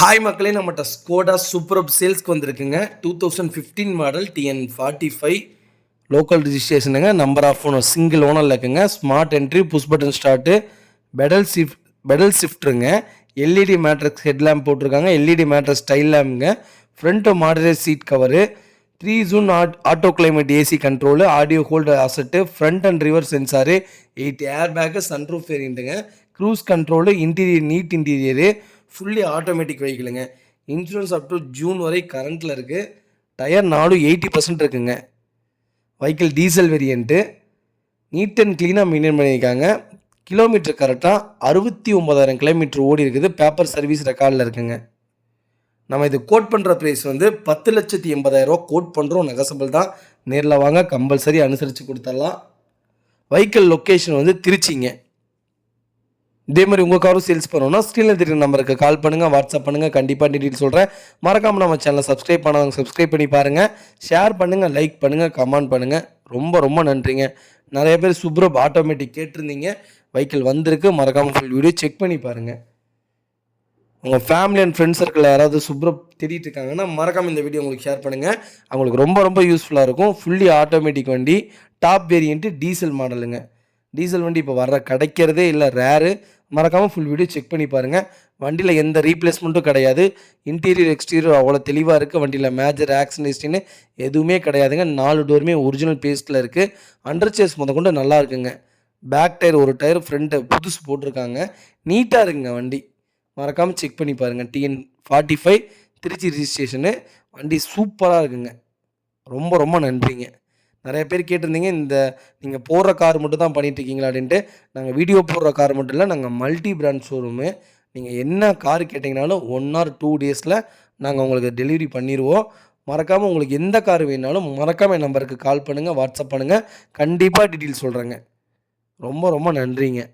Hi மக்களே, நம்மகிட்ட Skoda super சேல்ஸ்க்கு வந்திருக்குங்க. 2015 மாடல் TN45 லோக்கல் ரிஜிஸ்ட்ரேஷனுங்க. நம்பர் ஆஃப் ஓனர் சிங்கிள் ஓனரில் இருக்குங்க. Smart entry, push button start, pedal ஷிஃப்ட்டுருங்க. எல்இடி மேட்ரஸ் ஹெட்லேம்ப் போட்டிருக்காங்க. எல்இடி மேட்ரஸ் ஸ்டைல் லேம்புங்க. Front moderate seat cover, 3 zone auto climate AC control, audio holder அசட்டு, front and reverse sensor, 8 air bag, sunroof வேரியண்ட்டுங்க. Cruise control, interior neat interior, fully automatic வெஹிக்கிளுங்க. Insurance up to June வரை கரண்ட்டில் இருக்குது. Tyre 80% இருக்குங்க. Vehicle diesel variant. NEET and க்ளீனாக maintain பண்ணியிருக்காங்க. Kilometre கரெக்டாக 69,000 கிலோமீட்டர் ஓடி இருக்குது. பேப்பர் சர்வீஸ் ரெக்கார்டில் இருக்குங்க. நம்ம இது கோட் பண்ணுற ப்ரைஸ் 10,80,000 கோட் பண்ணுறோம். நெகசபிள் தான். நேரில் வாங்க, கம்பல்சரி அனுசரித்து கொடுத்துடலாம். வெஹிக்கிள் லொக்கேஷன் திருச்சிங்க. இதே மாதிரி உங்கள் காரும் சேல்ஸ் பண்ணணும்னா ஸ்க்ரீனில் தெரியுற நம்பருக்கு கால் பண்ணுங்கள், வாட்ஸ்அப் பண்ணுங்கள். கண்டிப்பாக டீட்டெயில் சொல்கிறேன். மறக்காமல் நம்ம சேனலை சப்ஸ்கிரைப் பண்ணாதவங்க சப்ஸ்கிரைப் பண்ணி பாருங்கள். ஷேர் பண்ணுங்கள், லைக் பண்ணுங்கள், கமெண்ட் பண்ணுங்கள். ரொம்ப ரொம்ப நன்றிங்க. நிறைய பேர் சூப்பர் ஆட்டோமேட்டிக் கேட்டிருந்தீங்க. வெஹிக்கிள் வந்திருக்கு. மறக்காமல் ஃபுல் வீடியோ செக் பண்ணி பாருங்கள். உங்கள் ஃபேமிலி அண்ட் ஃப்ரெண்ட்ஸ் சர்க்கிளில் யாராவது சூப்பராக தேடிட்டு இருக்காங்கன்னா மறக்காமல் இந்த வீடியோ உங்களுக்கு ஷேர் பண்ணுங்கள். அவங்களுக்கு ரொம்ப ரொம்ப யூஸ்ஃபுல்லாக இருக்கும். ஃபுல்லி ஆட்டோமேட்டிக் வண்டி, டாப் வேரியண்ட்டு, டீசல் மாடலுங்க. டீசல் வண்டி இப்போ கிடைக்கிறதே இல்லை, ரேரு. மறக்காமல் ஃபுல் வீடியோ செக் பண்ணி பாருங்கள். வண்டியில் எந்த ரீப்ளேஸ்மெண்ட்டும் கிடையாது. இன்டீரியர் எக்ஸ்டீரியர் அவ்வளோ தெளிவாக இருக்குது. வண்டியில் மேஜர் ஆக்சிடென்ட் ஹிஸ்ட்ரின்னு எதுவுமே கிடையாதுங்க. 4 டோருமே ஒரிஜினல் பேஸ்ட்டில் இருக்குது. அண்டர் சேஸ் கொண்டு நல்லா இருக்குங்க. பேக் டயர் ஒரு டயர், ஃப்ரண்ட்டு புதுசு போட்டிருக்காங்க. நீட்டாக இருக்குங்க வண்டி. மறக்காமல் செக் பண்ணி பாருங்கள். TN45 திருச்சி ரிஜிஸ்ட்ரேஷனு. வண்டி சூப்பராக இருக்குங்க. ரொம்ப ரொம்ப நன்றிங்க. நிறைய பேர் கேட்டிருந்தீங்க, நீங்கள் போடுற கார் மட்டும் தான் பண்ணிகிட்ருக்கீங்களா அப்படின்ட்டு. நாங்கள் வீடியோ போடுற கார் மட்டும் இல்லை, நாங்கள் மல்டி பிராண்ட் ஷோரூமு. நீங்கள் என்ன கார் கேட்டிங்கனாலும் 1 or 2 டேஸில் நாங்கள் உங்களுக்கு டெலிவரி பண்ணிடுவோம். மறக்காமல் உங்களுக்கு எந்த கார் வேணாலும் மறக்காமல் என் நம்பருக்கு கால் பண்ணுங்கள், வாட்ஸ்அப் பண்ணுங்கள். கண்டிப்பாக டீட்டெயில் சொல்கிறேங்க. ரொம்ப ரொம்ப நன்றிங்க.